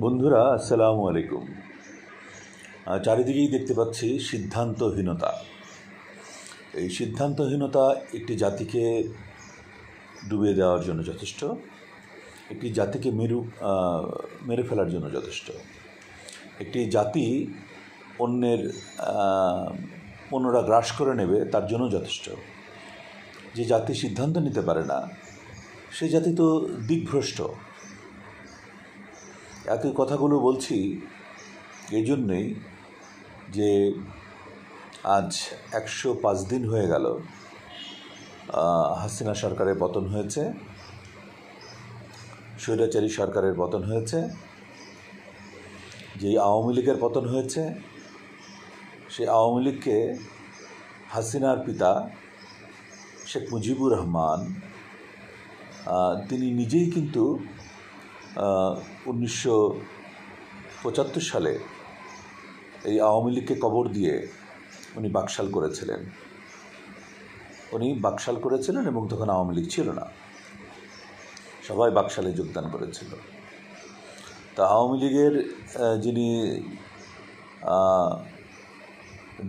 বন্ধুরা, আসসালামু আলাইকুম। চারিদিকেই দেখতে পাচ্ছি সিদ্ধান্তহীনতা। এই সিদ্ধান্তহীনতা একটি জাতিকে ডুবিয়ে দেওয়ার জন্য যথেষ্ট, একটি জাতিকে মেরে ফেলার জন্য যথেষ্ট। একটি জাতি অন্যরা গ্রাস করে নেবে তার জন্য যথেষ্ট। যে জাতি সিদ্ধান্ত নিতে পারে না সে জাতি তো দিকভ্রষ্ট। এত কথাগুলো বলছি এই জন্যেই যে আজ 105 দিন হয়ে গেল হাসিনা সরকারের পতন হয়েছে, স্বৈরাচারী সরকারের পতন হয়েছে। যেই আওয়ামী লীগের পতন হয়েছে সেই আওয়ামী লীগকে হাসিনার পিতা শেখ মুজিবুর রহমান তিনি নিজেই কিন্তু 1975 সালে এই আওয়ামী লীগকে কবর দিয়ে উনি বাকশাল করেছিলেন এবং তখন আওয়ামী লীগ ছিল না, সবাই বাকশালে যোগদান করেছিল। তা আওয়ামী লীগের যিনি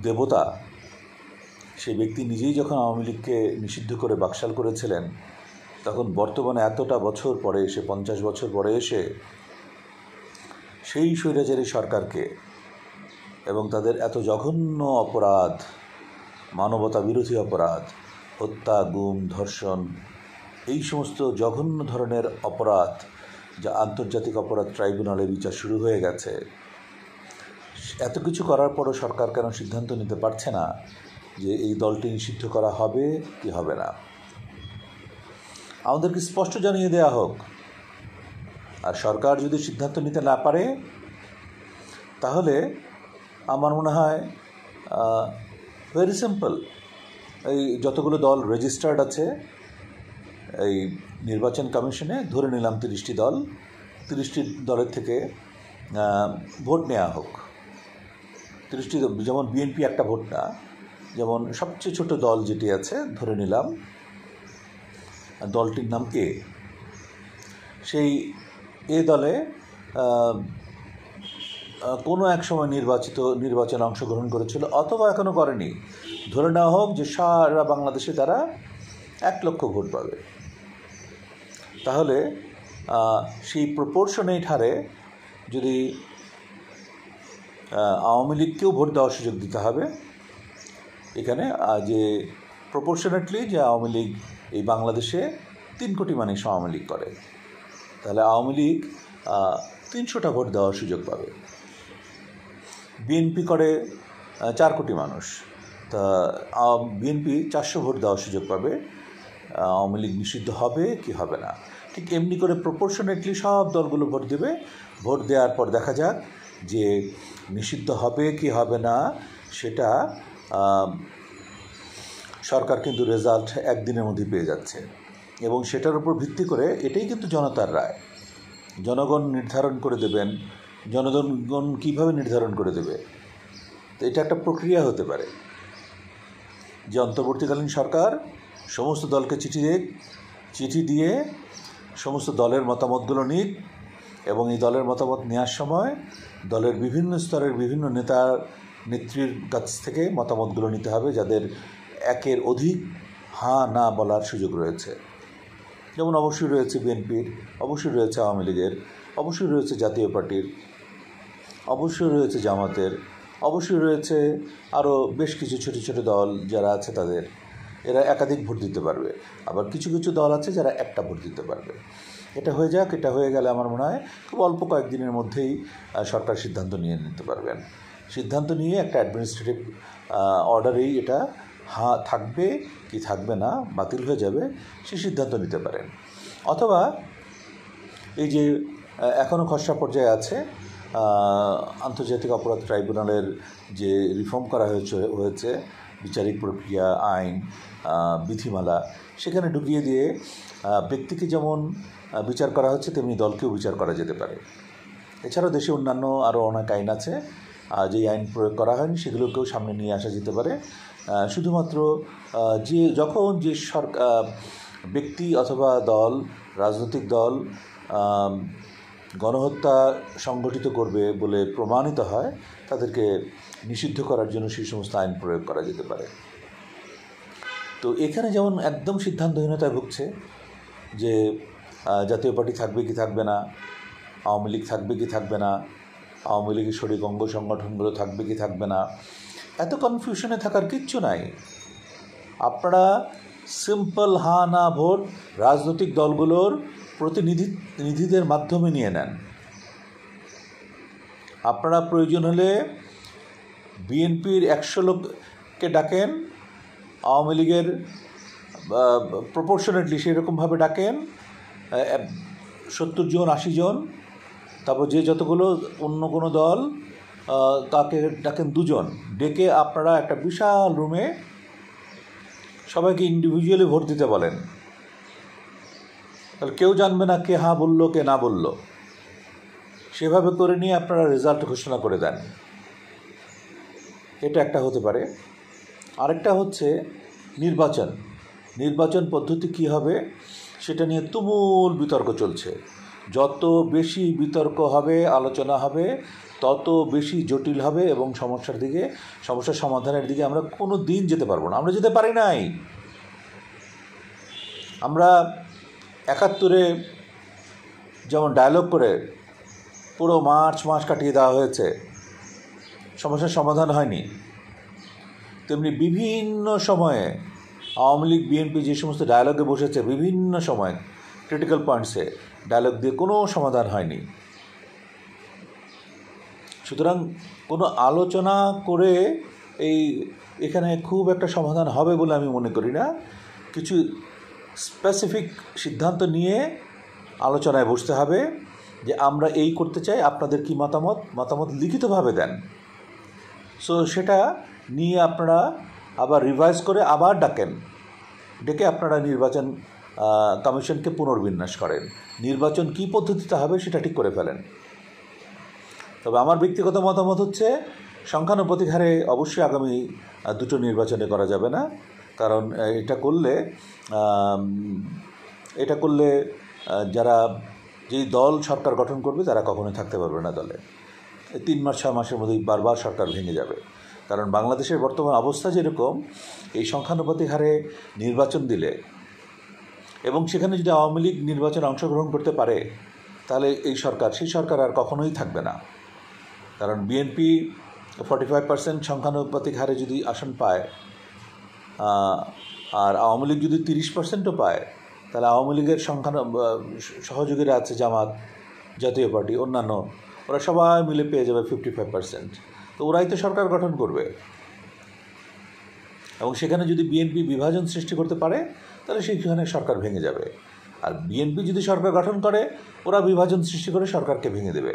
দেবতা সেই ব্যক্তি নিজেই যখন আওয়ামী লীগকে নিষিদ্ধ করে বাকশাল করেছিলেন, তখন বর্তমানে এতটা বছর পরে এসে 50 বছর পরে এসে সেই স্বৈরাচারী সরকারকে এবং তাদের এত জঘন্য অপরাধ, মানবতা বিরোধী অপরাধ, হত্যা, গুম, ধর্ষণ, এই সমস্ত জঘন্য ধরনের অপরাধ যা আন্তর্জাতিক অপরাধ ট্রাইব্যুনালে বিচার শুরু হয়ে গেছে, এত কিছু করার পরও সরকার কেন সিদ্ধান্ত নিতে পারছে না যে এই দলটি নিষিদ্ধ করা হবে কি হবে না? আমাদেরকে স্পষ্ট জানিয়ে দেওয়া হোক। আর সরকার যদি সিদ্ধান্ত নিতে না পারে তাহলে আমার মনে হয় ভেরি সিম্পল, এই যতগুলো দল রেজিস্টার্ড আছে এই নির্বাচন কমিশনে, ধরে নিলাম 30টি দল, 30টি দলের থেকে ভোট নেওয়া হোক। 30টি, যেমন বিএনপি একটা ভোট না, যেমন সবচেয়ে ছোট দল যেটি আছে ধরে নিলাম দলটির নাম এ, সেই এ দলে কোনো এক সময় নির্বাচনে অংশগ্রহণ করেছিল অথবা এখনও করেনি, ধরে নেওয়া হোক যে সারা বাংলাদেশে তারা 1 লক্ষ ভোট পাবে। তাহলে সেই প্রপোর্শনেট হারে যদি আওয়ামী লীগকেও ভোট দেওয়ার সুযোগ দিতে হবে এখানে, যে প্রপোর্শনেটলি যে আওয়ামী লীগ এই বাংলাদেশে 3 কোটি মানুষ আওয়ামী লীগ করে, তাহলে আওয়ামী লীগ 300টা ভোট দেওয়ার সুযোগ পাবে। বিএনপি করে 4 কোটি মানুষ, তা বিএনপি 400 ভোট দেওয়ার সুযোগ পাবে। আওয়ামী লীগ নিষিদ্ধ হবে কি হবে না, ঠিক এমনি করে প্রপোর্শনেটলি সব দলগুলো ভোট দেবে। ভোট দেওয়ার পর দেখা যাক যে নিষিদ্ধ হবে কি হবে না, সেটা সরকার কিন্তু রেজাল্ট একদিনের মধ্যে পেয়ে যাচ্ছে এবং সেটার উপর ভিত্তি করে, এটাই কিন্তু জনতার রায়, জনগণ নির্ধারণ করে দেবেন। জনগণ কীভাবে নির্ধারণ করে দেবে? তো এটা একটা প্রক্রিয়া হতে পারে যে অন্তর্বর্তীকালীন সরকার সমস্ত দলকে চিঠি দিয়ে সমস্ত দলের মতামতগুলো নিক এবং এই দলের মতামত নেওয়ার সময় দলের বিভিন্ন স্তরের বিভিন্ন নেত্রীর কাছ থেকে মতামতগুলো নিতে হবে, যাদের একের অধিক হ্যাঁ না বলার সুযোগ রয়েছে। যেমন অবশ্যই রয়েছে বিএনপির, অবশ্যই রয়েছে আওয়ামী লীগের, অবশ্যই রয়েছে জাতীয় পার্টির, অবশ্যই রয়েছে জামাতের, অবশ্যই রয়েছে আরও বেশ কিছু ছোটো ছোটো দল যারা আছে তাদের, এরা একাধিক ভোট দিতে পারবে। আবার কিছু কিছু দল আছে যারা একটা ভোট দিতে পারবে। এটা হয়ে যাক, এটা হয়ে গেলে আমার মনে হয় খুব অল্প কয়েকদিনের মধ্যেই সরকার সিদ্ধান্ত নিয়ে নিতে পারবেন। সিদ্ধান্ত নিয়ে একটা অ্যাডমিনিস্ট্রেটিভ অর্ডারেই এটা হ্যাঁ থাকবে কি থাকবে না, বাতিল হয়ে যাবে, সে সিদ্ধান্ত নিতে পারেন। অথবা এই যে এখনও খসড়া পর্যায়ে আছে আন্তর্জাতিক অপরাধ ট্রাইব্যুনালের যে রিফর্ম করা হয়েছে বিচারিক প্রক্রিয়া, আইন, বিধিমালা, সেখানে ঢুকিয়ে দিয়ে ব্যক্তিকে যেমন বিচার করা হচ্ছে তেমনি দলকেও বিচার করা যেতে পারে। এছাড়াও দেশে অন্যান্য আরও অনেক আইন আছে, যেই আইন প্রয়োগ করা হয়নি সেগুলোকেও সামনে নিয়ে আসা যেতে পারে। শুধুমাত্র যখন যে ব্যক্তি অথবা দল, রাজনৈতিক দল গণহত্যা সংগঠিত করবে বলে প্রমাণিত হয়, তাদেরকে নিষিদ্ধ করার জন্য সেই সমস্ত আইন প্রয়োগ করা যেতে পারে। তো এখানে যেমন একদম সিদ্ধান্তহীনতায় ভুগছে যে জাতীয় পার্টি থাকবে কি থাকবে না, আওয়ামী লীগ থাকবে কি থাকবে না, আওয়ামী লীগের শরিক অঙ্গ সংগঠনগুলো থাকবে কি থাকবে না, এত কনফিউশনে থাকার কিচ্ছু নাই। আপনারা সিম্পল হা না ভোট রাজনৈতিক দলগুলোর প্রতিনিধিদের মাধ্যমে নিয়ে নেন। আপনারা প্রয়োজন হলে বিএনপির 100 লোককে ডাকেন, আওয়ামী লীগের প্রপোর্শনেটলি সেরকমভাবে ডাকেন 70 জন 80 জন, তারপর যে যতগুলো অন্য কোনো দল তাকে ডাকেন 2 জন, ডেকে আপনারা একটা বিশাল রুমে সবাইকে ইন্ডিভিজুয়ালি ভোট দিতে বলেন। তাহলে কেউ জানবে না কে হ্যাঁ বললো কে না বললো। সেভাবে করে নিয়ে আপনারা রেজাল্ট ঘোষণা করে দেন। এটা একটা হতে পারে। আরেকটা হচ্ছে নির্বাচন পদ্ধতি কী হবে সেটা নিয়ে তুমুল বিতর্ক চলছে। যত বেশি বিতর্ক হবে, আলোচনা হবে, তত বেশি জটিল হবে এবং সমস্যার সমাধানের দিকে আমরা কোনো দিন যেতে পারবো না। আমরা যেতে পারি নাই। আমরা 71-এ যেমন ডায়লগ করে পুরো মার্চ মাস কাটিয়ে দেওয়া হয়েছে, সমস্যার সমাধান হয়নি, তেমনি বিভিন্ন সময়ে আওয়ামী লীগ বিএনপি যে সমস্ত ডায়লগে বসেছে, বিভিন্ন সময় ক্রিটিক্যাল পয়েন্টসে ডায়লগ দিয়ে কোনো সমাধান হয়নি। সুতরাং কোনো আলোচনা করে এখানে খুব একটা সমাধান হবে বলে আমি মনে করি না। কিছু স্পেসিফিক সিদ্ধান্ত নিয়ে আলোচনায় বসতে হবে যে আমরা এই করতে চাই, আপনাদের কি মতামত লিখিতভাবে দেন। সো সেটা নিয়ে আপনারা আবার রিভাইজ করে আবার ডেকে আপনারা নির্বাচন কমিশনকে পুনর্বিন্যাস করেন। নির্বাচন কী পদ্ধতিতে হবে সেটা ঠিক করে ফেলেন। তবে আমার ব্যক্তিগত মতামত হচ্ছে সংখ্যানুপাতিক হারে অবশ্যই আগামী 2টো নির্বাচনে করা যাবে না। কারণ এটা করলে যারা যেই দল সরকার গঠন করবে তারা কখনোই থাকতে পারবে না দলে। 3 মাস 6 মাসের মধ্যেই বারবার সরকার ভেঙে যাবে। কারণ বাংলাদেশের বর্তমান অবস্থা যেরকম, এই সংখ্যানুপাতিক হারে নির্বাচন দিলে এবং সেখানে যদি আওয়ামী লীগ নির্বাচনে অংশগ্রহণ করতে পারে, তাহলে সেই সরকার আর কখনোই থাকবে না। কারণ বিএনপি 45% সংখ্যানুপাতিক হারে যদি আসন পায়, আর আওয়ামী লীগ যদি 30%ও পায়, তাহলে আওয়ামী লীগের সহযোগীরা আছে জামাত, জাতীয় পার্টি, অন্যান্য, ওরা সবাই মিলে পেয়ে যাবে 55%। তো ওরাই তো সরকার গঠন করবে। এবং সেখানে যদি বিএনপি বিভাজন সৃষ্টি করতে পারে, তাহলে সেইখানে সরকার ভেঙে যাবে। আর বিএনপি যদি সরকার গঠন করে, ওরা বিভাজন সৃষ্টি করে সরকারকে ভেঙে দেবে।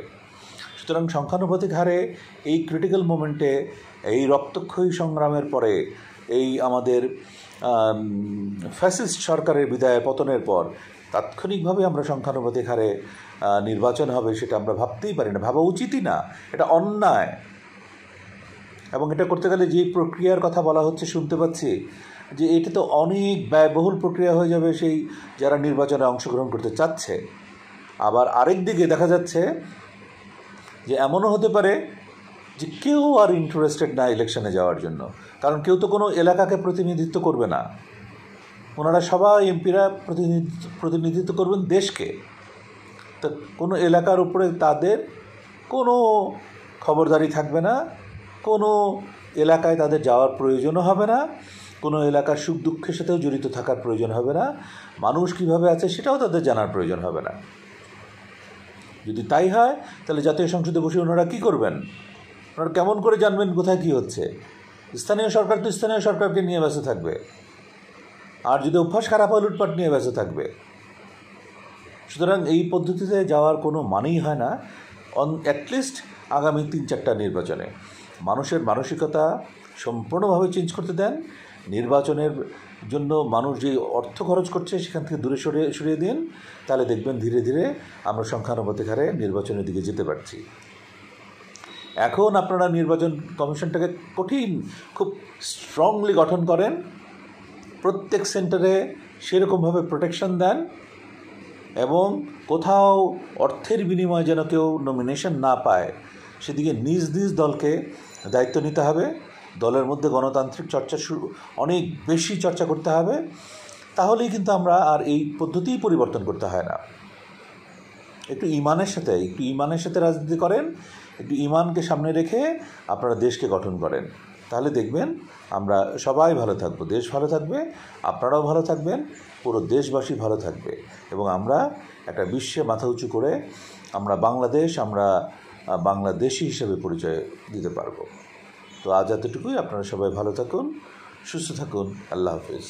সুতরাং সংখ্যানুপাতিক হারে এই ক্রিটিক্যাল মোমেন্টে, এই রক্তক্ষয়ী সংগ্রামের পরে, এই আমাদের ফ্যাসিস্ট সরকারের পতনের পর তাৎক্ষণিকভাবে আমরা সংখ্যানুপাতিক হারে নির্বাচন হবে সেটা আমরা ভাবতেই পারি না, ভাবা উচিতই না, এটা অন্যায়। এবং এটা করতে গেলে যে প্রক্রিয়ার কথা বলা হচ্ছে শুনতে পাচ্ছি যে এটা তো অনেক ব্যয়বহুল প্রক্রিয়া হয়ে যাবে সেই যারা নির্বাচনে অংশগ্রহণ করতে চাচ্ছে। আবার আরেক দিকে দেখা যাচ্ছে যে এমনও হতে পারে যে কেউ আর ইন্টারেস্টেড না ইলেকশনে যাওয়ার জন্য, কারণ কেউ তো কোনো এলাকাকে প্রতিনিধিত্ব করবে না। ওনারা সবাই এমপিরা প্রতিনিধিত্ব করবেন দেশকে। তো কোনো এলাকার উপরে তাদের কোনো খবরদারি থাকবে না, কোনো এলাকায় তাদের যাওয়ার প্রয়োজনও হবে না, কোনো এলাকার সুখ দুঃখের সাথেও জড়িত থাকার প্রয়োজন হবে না, মানুষ কীভাবে আছে সেটাও তাদের জানার প্রয়োজন হবে না। যদি তাই হয়, তাহলে জাতীয় সংসদে বসে ওনারা কী করবেন? ওনারা কেমন করে জানবেন কোথায় কী হচ্ছে? স্থানীয় সরকার তো স্থানীয় সরকারকে নিয়ে ব্যস্ত থাকবে, আর যদি অভ্যাস খারাপ হয় লুটপাট নিয়ে ব্যস্ত থাকবে। সুতরাং এই পদ্ধতিতে যাওয়ার কোনো মানেই হয় না। অ্যাটলিস্ট আগামী 3-4টা নির্বাচনে মানুষের মানসিকতা সম্পূর্ণভাবে চেঞ্জ করতে দেন। নির্বাচনের জন্য মানুষ যে অর্থ খরচ করছে সেখান থেকে দূরে সরিয়ে দিন, তাহলে দেখবেন ধীরে ধীরে আমরা সংখ্যানুপাতিক হারে নির্বাচনের দিকে যেতে পারছি। এখন আপনারা নির্বাচন কমিশনটাকে খুব স্ট্রংলি গঠন করেন, প্রত্যেক সেন্টারে সেরকমভাবে প্রোটেকশন দেন এবং কোথাও অর্থের বিনিময়ে যেন কেউ নমিনেশন না পায় সেদিকে নিজ নিজ দলকে দায়িত্ব নিতে হবে। দলের মধ্যে গণতান্ত্রিক চর্চা অনেক বেশি চর্চা করতে হবে। তাহলেই কিন্তু আমরা আর এই পদ্ধতিই পরিবর্তন করতে হয় না। একটু ইমানের সাথে রাজনীতি করেন, একটু ইমানকে সামনে রেখে আপনারা দেশকে গঠন করেন, তাহলে দেখবেন আমরা সবাই ভালো থাকবো, দেশ ভালো থাকবে, আপনারাও ভালো থাকবেন, পুরো দেশবাসী ভালো থাকবে এবং আমরা একটা বিশ্বে মাথা উঁচু করে আমরা বাংলাদেশি হিসেবে পরিচয় দিতে পারবো। তো আজ এতটুকুই। আপনারা সবাই ভালো থাকুন, সুস্থ থাকুন। আল্লাহ হাফিজ।